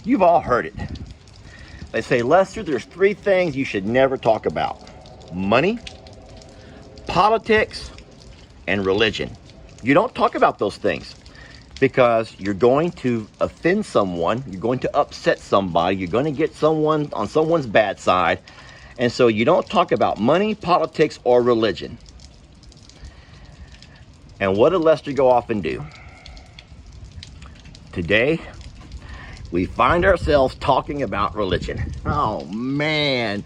You've all heard it. They say, Lester, there's 3 things you should never talk about: money, politics, and religion. You don't talk about those things because you're going to offend someone, you're going to upset somebody, you're going to get someone on someone's bad side, and so you don't talk about money, politics, or religion. And what did Lester go off and do? Today, we find ourselves talking about religion. Oh man,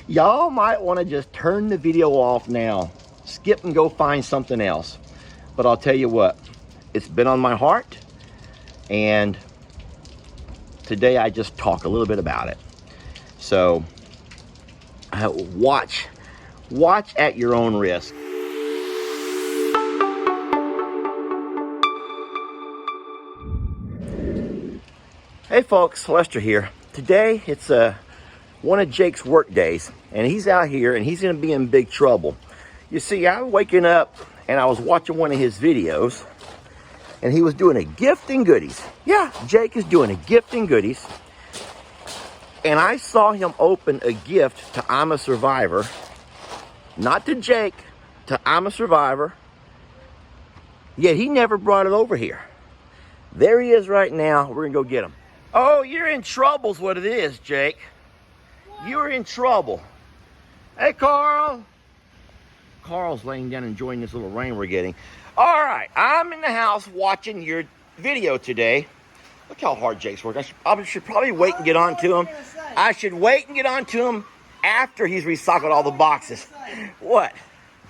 y'all might want to just turn the video off now, skip and go find something else. But I'll tell you what, it's been on my heart, and today I just talk a little bit about it. So watch at your own risk. Hey folks, Lester here. Today it's one of Jake's work days, and he's out here and he's gonna be in big trouble. You see, I was waking up and I was watching one of his videos, and he was doing a gift and goodies. Yeah, Jake is doing a gift and goodies. And I saw him open a gift to I'm a Survivor. Not to Jake, to I'm a Survivor. Yet he never brought it over here. There he is right now. We're gonna go get him. Oh, you're in trouble's what it is, Jake. What? You're in trouble. Hey, Carl. Carl's laying down enjoying this little rain we're getting. All right, I'm in the house watching your video today. Look how hard Jake's working. I should probably wait and get on to him. I should wait and get on to him after he's recycled all the boxes. What?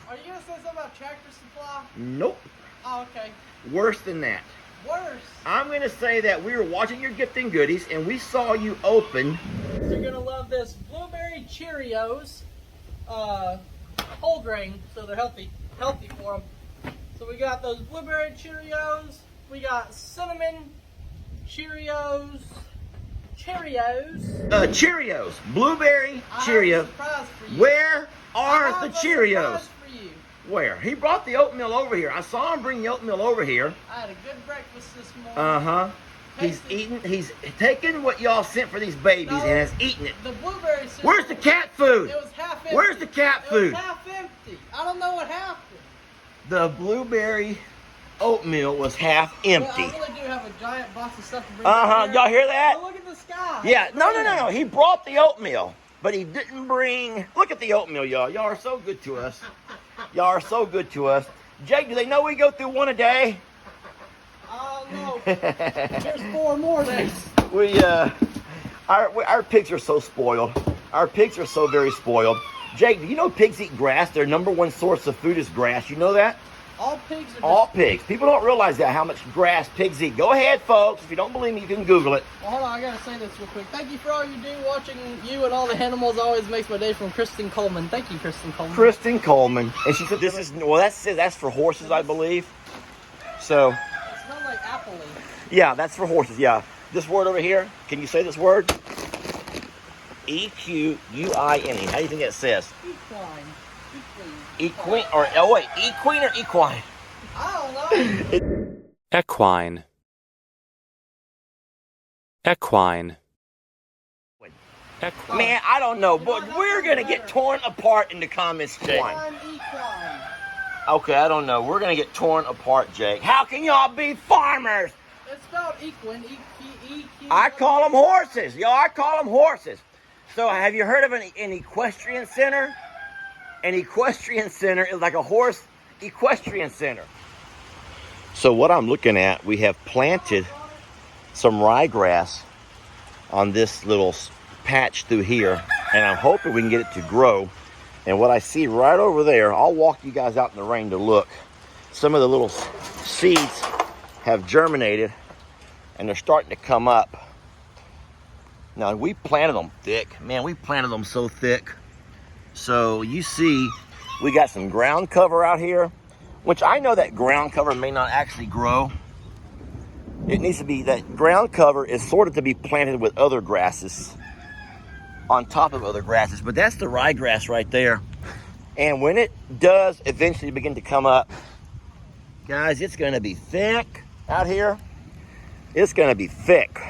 Are you going to say something about Tractor Supply? Nope. Oh, okay. Worse than that. Worse? I'm going to say that we were watching your gift and goodies, and we saw you open. So you're going to love this Blueberry Cheerios whole grain, so they're healthy for them. So we got those Blueberry Cheerios. We got Cinnamon Cheerios. Cheerios. Blueberry Cheerios. I have a surprise for you. Where are the surprise Cheerios? for you. Where? He brought the oatmeal over here. I saw him bring the oatmeal over here. I had a good breakfast this morning. Uh-huh. He's taken what y'all sent for these babies and has eaten it. The blueberry cereal. Where's the cat food? It was half empty. Where's the cat food? It was half empty. I don't know what happened. The blueberry oatmeal was half empty. Well, I really do have a giant box of stuff to bring Uh-huh. Y'all hear that? Oh, look at the sky. Yeah. No. He brought the oatmeal, but he didn't bring... Look at the oatmeal, y'all. Y'all are so good to us. Y'all are so good to us. Jake, do they know we go through one a day? No. There's 4 more days. Our pigs are so spoiled. Our pigs are so very spoiled. Jake, do you know pigs eat grass? Their #1 source of food is grass. You know that? All pigs are All pigs. People don't realize that, how much grass pigs eat. Go ahead, folks. If you don't believe me, you can Google it. Well, hold on. I got to say this real quick. Thank you for all you do. Watching you and all the animals always makes my day, from Kristen Coleman. Thank you, Kristen Coleman. Kristen Coleman. And she said this is... Well, that's for horses, I believe. So... It smells like apple leaf. Yeah, that's for horses, yeah. This word over here, can you say this word? E-Q-U-I-N-E. How do you think that says? Equine. Equine, or, oh wait, equine or equine? I don't know. Equine. Equine. Equine. Man, I don't know, but we're going to get torn apart in the comments, Jake. Equine. Okay, I don't know. We're going to get torn apart, Jake. How can y'all be farmers? It's spelled equine. E-Q. I call them horses. Y'all, I call them horses. So have you heard of an equestrian center? An equestrian center is like a horse equestrian center. So what I'm looking at, we have planted some ryegrass on this little patch through here, and I'm hoping we can get it to grow. And what I see right over there, I'll walk you guys out in the rain to look. Some of the little seeds have germinated, and they're starting to come up. Now, we planted them thick. Man, we planted them so thick. So you see, we got some ground cover out here, which I know that ground cover may not actually grow. It needs to be, that ground cover is sort of to be planted with other grasses, on top of other grasses. But that's the ryegrass right there. And when it does eventually begin to come up, guys, it's going to be thick out here. It's going to be thick.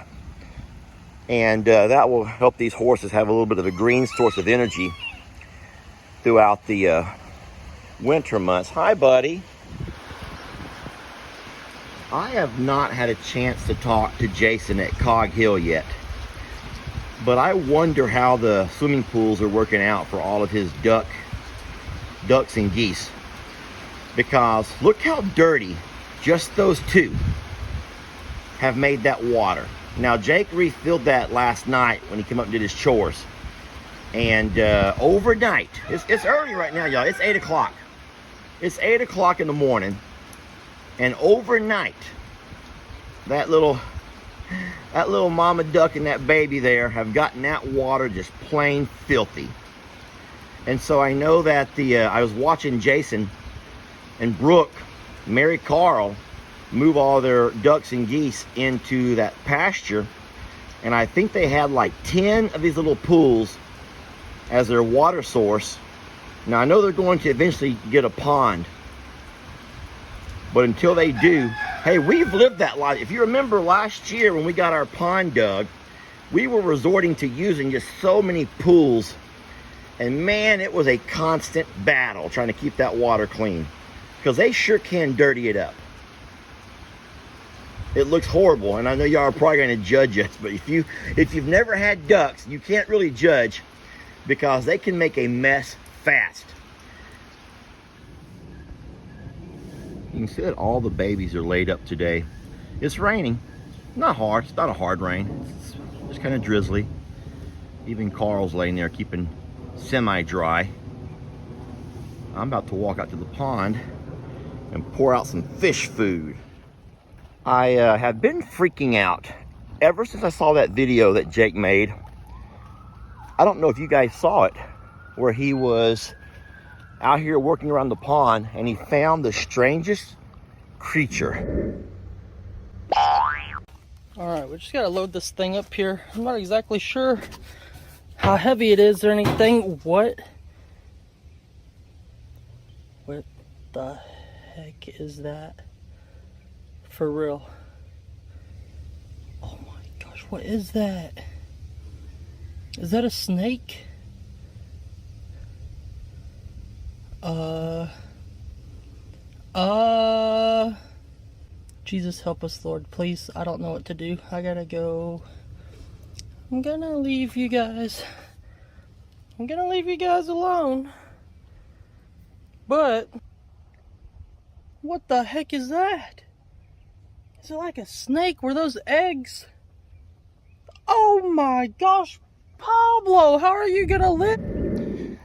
And that will help these horses have a little bit of a green source of energy throughout the winter months. Hi, buddy. I have not had a chance to talk to Jason at Cog Hill yet, but I wonder how the swimming pools are working out for all of his ducks and geese, because look how dirty just those two have made that water. Now, Jake refilled that last night when he came up and did his chores, and overnight, it's early right now, y'all. It's 8 o'clock. It's 8 o'clock in the morning. And overnight, that little mama duck and that baby there have gotten that water just plain filthy. And so I know that I was watching Jason and Brooke marry Carl move all their ducks and geese into that pasture. And I think they had like 10 of these little pools as their water source. Now I know they're going to eventually get a pond, but until they do, hey, we've lived that life. If you remember last year when we got our pond dug, we were resorting to using just so many pools. And man, it was a constant battle trying to keep that water clean, because they sure can dirty it up. It looks horrible, and I know y'all are probably going to judge us, but if you've never had ducks, you can't really judge, because they can make a mess fast. You can see that all the babies are laid up today. It's raining. Not hard. It's not a hard rain. It's just kind of drizzly. Even Carl's laying there keeping semi-dry. I'm about to walk out to the pond and pour out some fish food. I have been freaking out ever since I saw that video that Jake made. I don't know if you guys saw it, where he was out here working around the pond and he found the strangest creature. Alright, we just gotta load this thing up here. I'm not exactly sure how heavy it is or anything. What the heck is that? For real. Oh my gosh, what is that? Is that a snake? Jesus help us, Lord, please. I don't know what to do. I gotta go. I'm gonna leave you guys. I'm gonna leave you guys alone. But what the heck is that? Is it like a snake? Were those eggs? Oh my gosh, Pablo, how are you gonna live?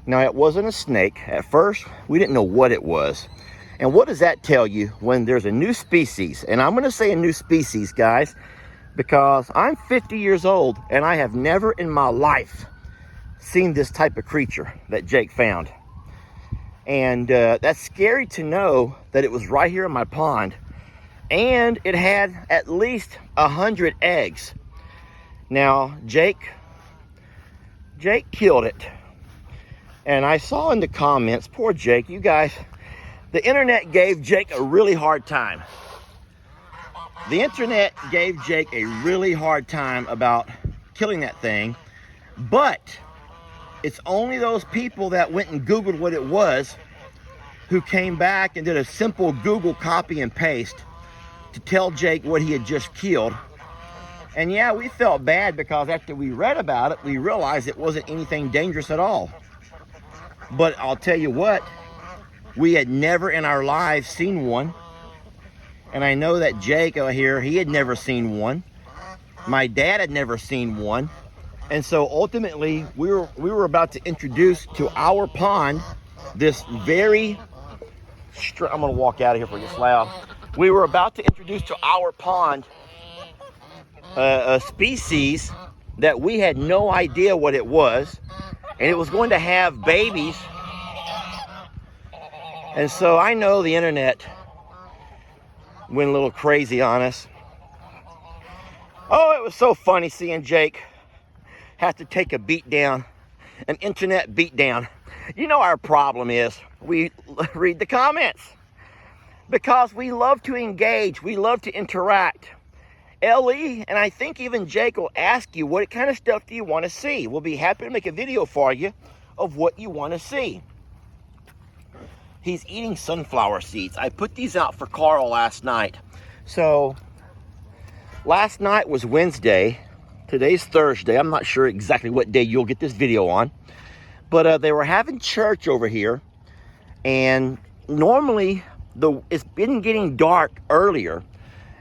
Now, it wasn't a snake. At first, we didn't know what it was. And what does that tell you when there's a new species? And I'm gonna say a new species, guys, because I'm 50 years old and I have never in my life seen this type of creature that Jake found. And that's scary to know that it was right here in my pond. And it had at least 100 eggs. Now, Jake killed it. And I saw in the comments, poor Jake, you guys, the internet gave Jake a really hard time. The internet gave Jake a really hard time about killing that thing, but it's only those people that went and Googled what it was who came back and did a simple Google copy and paste to tell Jake what he had just killed. And yeah, we felt bad because after we read about it, we realized it wasn't anything dangerous at all. But I'll tell you what, we had never in our lives seen one. And I know that Jake out here, he had never seen one. My dad had never seen one. And so ultimately, we were about to introduce to our pond this very, I'm gonna walk out of here before it gets loud. We were about to introduce to our pond a species that we had no idea what it was. And it was going to have babies. And so I know the internet went a little crazy on us. Oh, it was so funny seeing Jake have to take a beat down, an internet beat down. You know our problem is we read the comments because we love to engage, we love to interact. Ellie, and I think even Jake will ask you, what kind of stuff do you want to see? We'll be happy to make a video for you of what you want to see. He's eating sunflower seeds. I put these out for Carl last night. So, last night was Wednesday. Today's Thursday. I'm not sure exactly what day you'll get this video on. But they were having church over here. And normally, it's been getting dark earlier.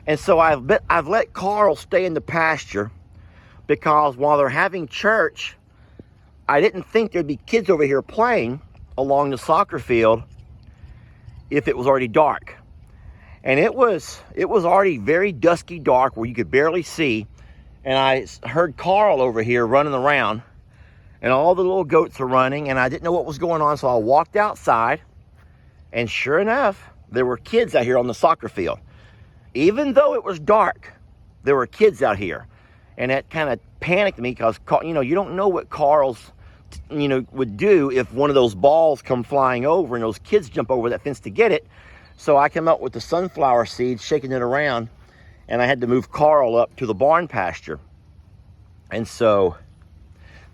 And so I've let Carl stay in the pasture because while they're having church, I didn't think there'd be kids over here playing along the soccer field if it was already dark. And it was already very dusky dark where you could barely see. And I heard Carl over here running around and all the little goats are running and I didn't know what was going on. So I walked outside and sure enough, there were kids out here on the soccer field. Even though it was dark, there were kids out here. And that kind of panicked me because, you know, you don't know what Carl's, would do if one of those balls come flying over and those kids jump over that fence to get it. So I came up with the sunflower seeds, shaking it around, and I had to move Carl up to the barn pasture. And so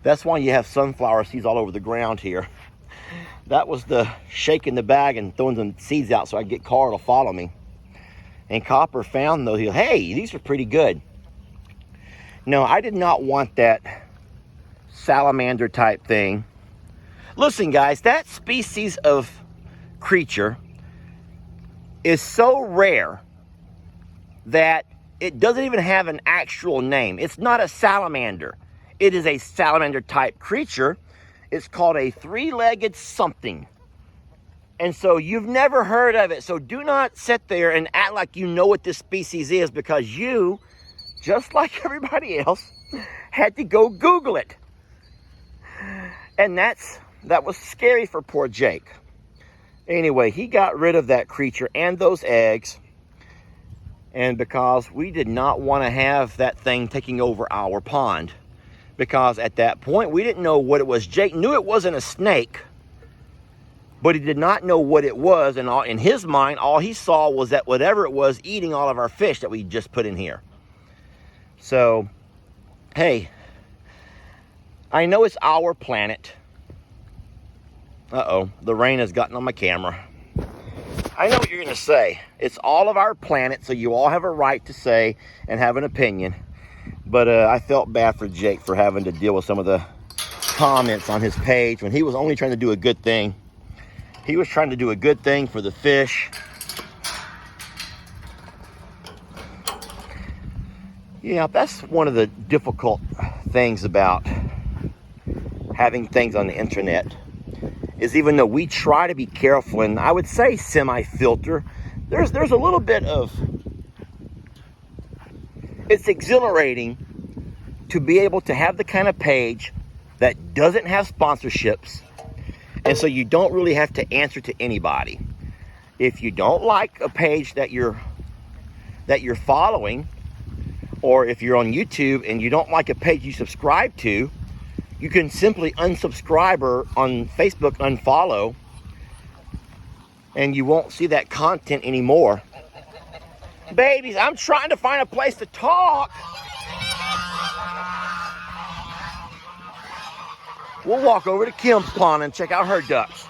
that's why you have sunflower seeds all over the ground here. That was the shaking the bag and throwing some seeds out so I could get Carl to follow me. And Copper found those. Hey, these are pretty good. No, I did not want that salamander type thing. Listen, guys, that species of creature is so rare that it doesn't even have an actual name. It's not a salamander. It is a salamander type creature. It's called a three-legged something. And so you've never heard of it. So do not sit there and act like you know what this species is because you, just like everybody else, had to go Google it. And that was scary for poor Jake. Anyway, he got rid of that creature and those eggs. And because we did not want to have that thing taking over our pond. Because at that point, we didn't know what it was. Jake knew it wasn't a snake. But he did not know what it was, and in his mind, all he saw was that whatever it was eating all of our fish that we just put in here. So, hey, I know it's our planet. Uh-oh, the rain has gotten on my camera. I know what you're going to say. It's all of our planet, so you all have a right to say and have an opinion. But I felt bad for Jake for having to deal with some of the comments on his page when he was only trying to do a good thing. He was trying to do a good thing for the fish. Yeah, that's one of the difficult things about having things on the internet is even though we try to be careful and I would say semi-filter, there's a little bit of, it's exhilarating to be able to have the kind of page that doesn't have sponsorships. And so you don't really have to answer to anybody. If you don't like a page that you're following, or if you're on YouTube and you don't like a page you subscribe to, you can simply unsubscribe or on Facebook unfollow, and you won't see that content anymore. Babies, I'm trying to find a place to talk. We'll walk over to Kim's pond and check out her ducks.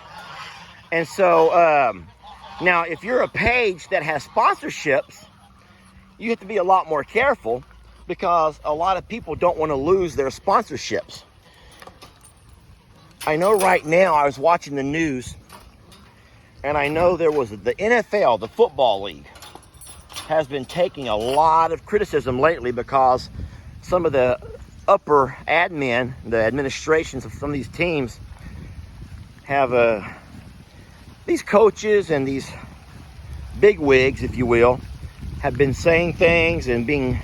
And so, now if you're a page that has sponsorships, you have to be a lot more careful because a lot of people don't want to lose their sponsorships. I know right now I was watching the news and I know there was the NFL, the football league, has been taking a lot of criticism lately because some of the upper admin, the administrations of some of these teams have these coaches and these big wigs, if you will, have been saying things and being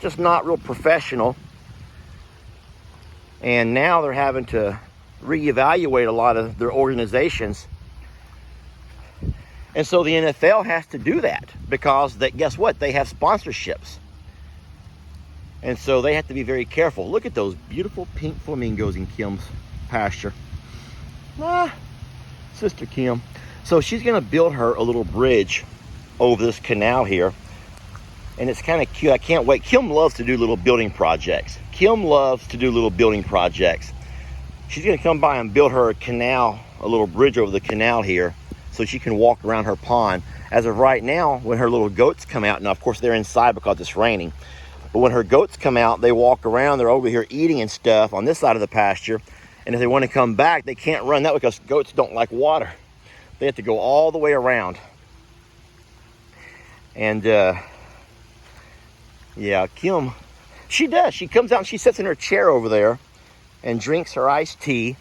just not real professional. And now they're having to reevaluate a lot of their organizations. And so the NFL has to do that because guess what? They have sponsorships. And so they have to be very careful. Look at those beautiful pink flamingos in Kim's pasture. Sister Kim. So she's going to build her a little bridge over this canal here. And it's kind of cute. I can't wait. Kim loves to do little building projects. Kim loves to do little building projects. She's going to come by and build her a canal, a little bridge over the canal here, so she can walk around her pond. As of right now, when her little goats come out, now of course they're inside because it's raining, but when her goats come out, they walk around, they're over here eating and stuff on this side of the pasture, and if they want to come back, they can't run that way because goats don't like water. They have to go all the way around. And yeah, Kim, she does. She comes out and she sits in her chair over there and drinks her iced tea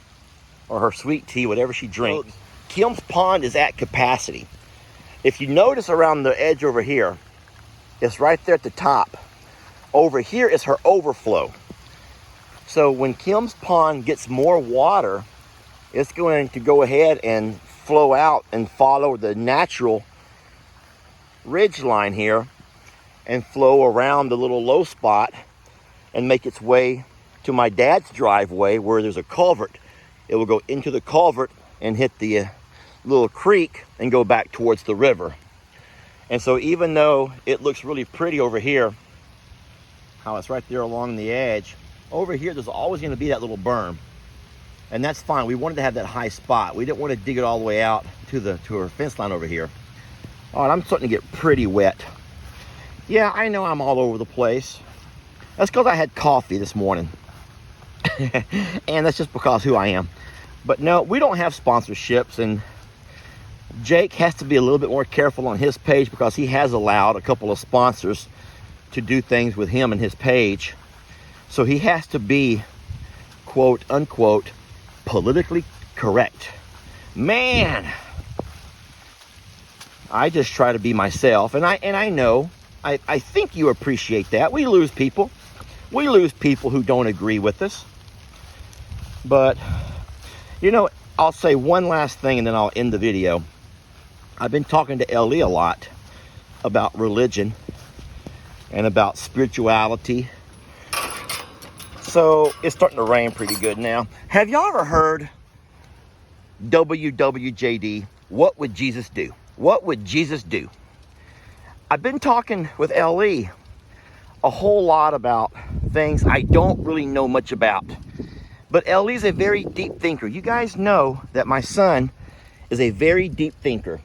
or her sweet tea, whatever she drinks. Kim's pond is at capacity. If you notice around the edge over here, it's right there at the top. Over here is her overflow. So when Kim's pond gets more water, it's going to go ahead and flow out and follow the natural ridge line here and flow around the little low spot and make its way to my dad's driveway where there's a culvert. It will go into the culvert and hit the little creek and go back towards the river. And so even though it looks really pretty over here, how it's right there along the edge, over here there's always going to be that little berm. And that's fine. We wanted to have that high spot. We didn't want to dig it all the way out to our fence line over here. All right, I'm starting to get pretty wet. Yeah, I know I'm all over the place. That's because I had coffee this morning. And that's just because who I am. But no, we don't have sponsorships, and Jake has to be a little bit more careful on his page because he has allowed a couple of sponsors to do things with him and his page. So he has to be, quote unquote, politically correct. Man, I just try to be myself, and I know, I think you appreciate that. We lose people. We lose people who don't agree with us. But, you know, I'll say one last thing and then I'll end the video. I've been talking to Ellie a lot about religion and about spirituality. So it's starting to rain pretty good now. Have y'all ever heard WWJD, what would Jesus do? What would Jesus do? I've been talking with Ellie a whole lot about things I don't really know much about. But Ellie's a very deep thinker. You guys know that my son is a very deep thinker.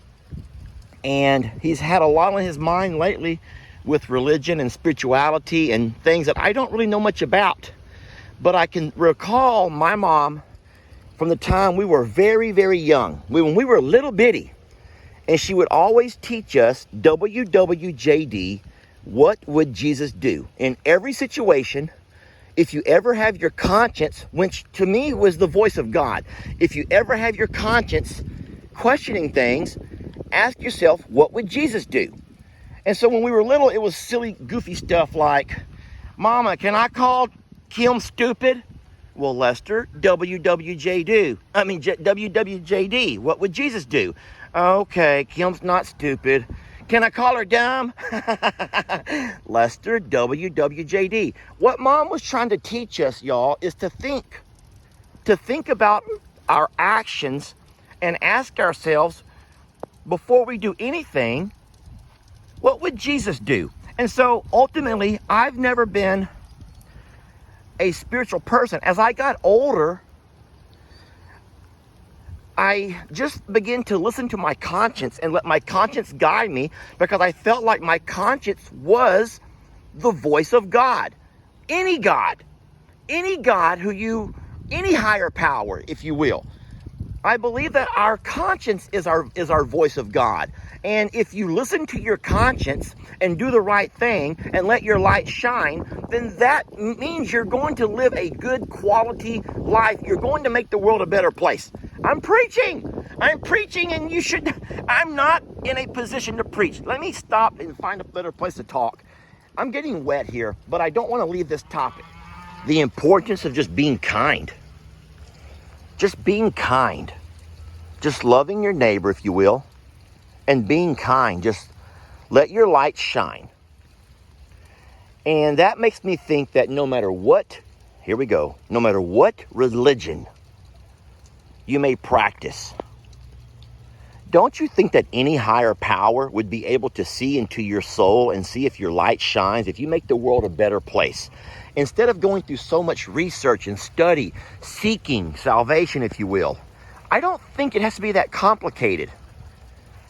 And he's had a lot on his mind lately with religion and spirituality and things that I don't really know much about. But I can recall my mom from the time we were very, very young. When we were little bitty. And she would always teach us WWJD, what would Jesus do? In every situation, if you ever have your conscience, which to me was the voice of God, if you ever have your conscience questioning things, ask yourself, what would Jesus do? And so when we were little, it was silly, goofy stuff like, Mama, can I call Kim stupid? Well, Lester, WWJD, what would Jesus do? Okay, Kim's not stupid. Can I call her dumb? Lester, WWJD. What Mom was trying to teach us, y'all, is to think about our actions and ask ourselves, before we do anything, what would Jesus do? And so ultimately, I've never been a spiritual person. As I got older, I just began to listen to my conscience and let my conscience guide me, because I felt like my conscience was the voice of God. Any God any higher power, if you will. I believe that our conscience is our voice of God. And if you listen to your conscience and do the right thing and let your light shine, then that means you're going to live a good quality life. You're going to make the world a better place. I'm preaching, and I'm not in a position to preach. Let me stop and find a better place to talk. I'm getting wet here, but I don't want to leave this topic. The importance of just being kind. Just being kind. Just loving your neighbor, if you will, and being kind. Just let your light shine. And that makes me think that no matter what, here we go, no matter what religion you may practice, don't you think that any higher power would be able to see into your soul and see if your light shines, if you make the world a better place? Instead of going through so much research and study, seeking salvation, if you will, I don't think it has to be that complicated.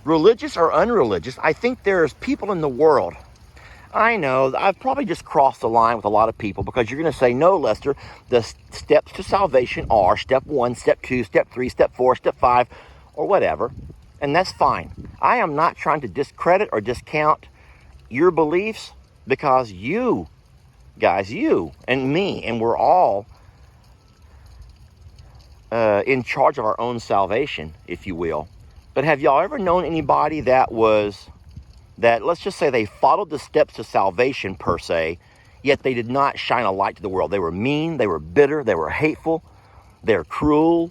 Religious or unreligious, I think there's people in the world. I know, I've probably just crossed the line with a lot of people because you're going to say, no, Lester, the steps to salvation are step 1, step 2, step 3, step 4, step 5, or whatever. And that's fine. I am not trying to discredit or discount your beliefs because you, guys, you and me, and we're all in charge of our own salvation, if you will. But have y'all ever known anybody that let's just say they followed the steps to salvation per se, yet they did not shine a light to the world? They were mean, they were bitter, they were hateful, they're cruel,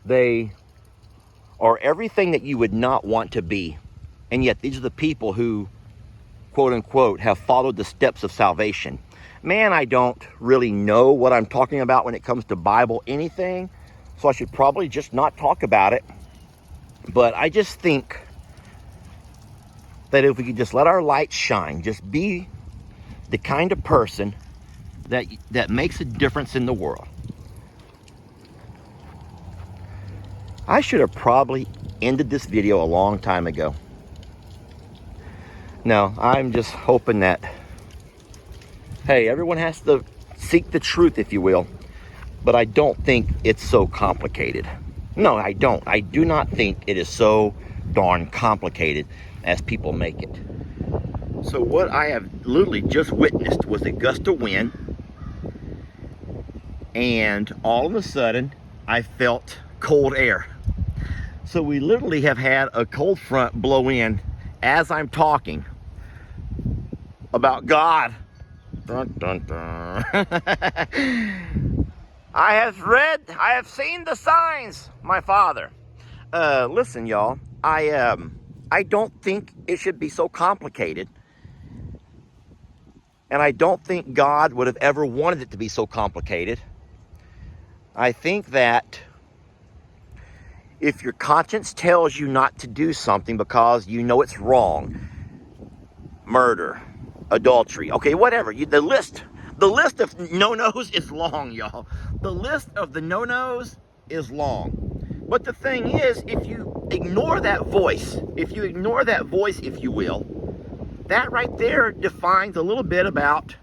they are everything that you would not want to be. And yet these are the people who, quote unquote, have followed the steps of salvation. Man, I don't really know what I'm talking about when it comes to Bible anything, so I should probably just not talk about it. But I just think that if we could just let our light shine, just be the kind of person that makes a difference in the world. I should have probably ended this video a long time ago. No, I'm just hoping that, hey, everyone has to seek the truth, if you will. But I don't think it's so complicated. No, I don't. I do not think it is so darn complicated as people make it. So what I have literally just witnessed was a gust of wind, and all of a sudden I felt cold air. So we literally have had a cold front blow in as I'm talking about God. Dun, dun, dun. I have seen the signs, my Father. Listen, y'all, I don't think it should be so complicated. And I don't think God would have ever wanted it to be so complicated. I think that if your conscience tells you not to do something because you know it's wrong, murder, adultery, okay, whatever, the list of no-nos is long, y'all. The list of the no-nos is long. But the thing is, if you ignore that voice, if you will, that right there defines a little bit about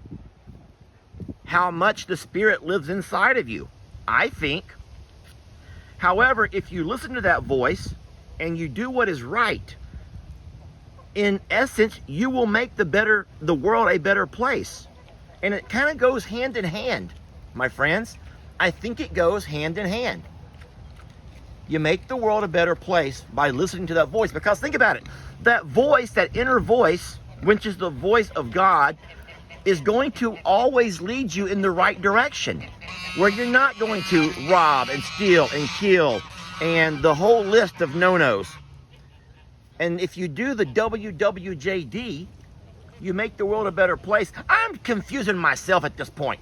how much the Spirit lives inside of you, I think. However, if you listen to that voice and you do what is right, in essence, you will make the world a better place. And it kind of goes hand in hand, my friends. I think it goes hand in hand. You make the world a better place by listening to that voice. Because think about it. That voice, that inner voice, which is the voice of God, is going to always lead you in the right direction, where you're not going to rob and steal and kill and the whole list of no-nos. And if you do the WWJD, you make the world a better place. I'm confusing myself at this point.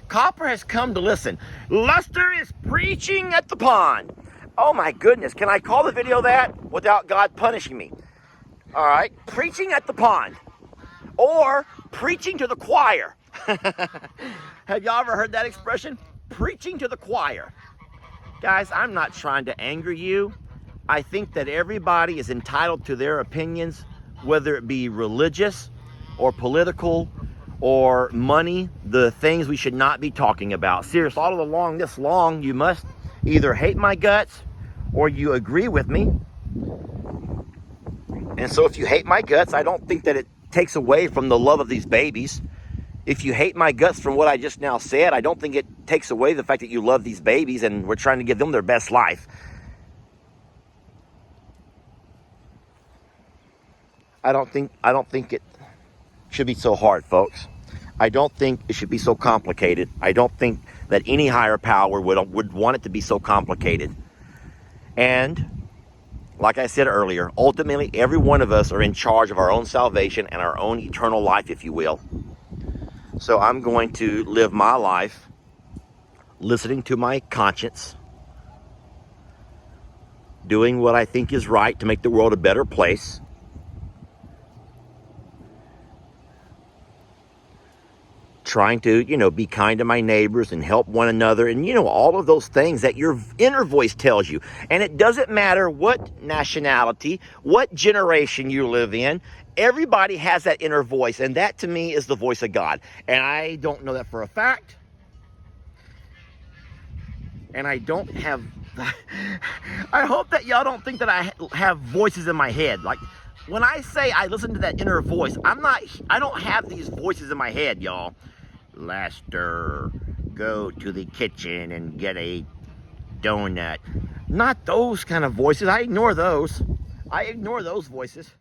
Copper has come to listen. Lester is preaching at the pond. Oh my goodness, can I call the video that without God punishing me? All right, preaching at the pond. Or preaching to the choir. Have y'all ever heard that expression? Preaching to the choir. Guys, I'm not trying to anger you. I think that everybody is entitled to their opinions, whether it be religious or political or money, the things we should not be talking about. Seriously, all along this long, you must either hate my guts or you agree with me. And so if you hate my guts, I don't think that it takes away from the love of these babies. If you hate my guts from what I just now said, I don't think it takes away the fact that you love these babies and we're trying to give them their best life. I don't think it should be so hard, folks. I don't think it should be so complicated. I don't think that any higher power would want it to be so complicated. And like I said earlier, ultimately every one of us are in charge of our own salvation and our own eternal life, if you will. So I'm going to live my life listening to my conscience, doing what I think is right to make the world a better place. Trying to, be kind to my neighbors and help one another, and all of those things that your inner voice tells you. And it doesn't matter what nationality, what generation you live in, everybody has that inner voice, and that to me is the voice of God. And I don't know that for a fact, and I don't have I hope that y'all don't think that I have voices in my head. Like, when I say I listen to that inner voice, I don't have these voices in my head, y'all. Lester, go to the kitchen and get a donut. Not those kind of voices. I ignore those. I ignore those voices.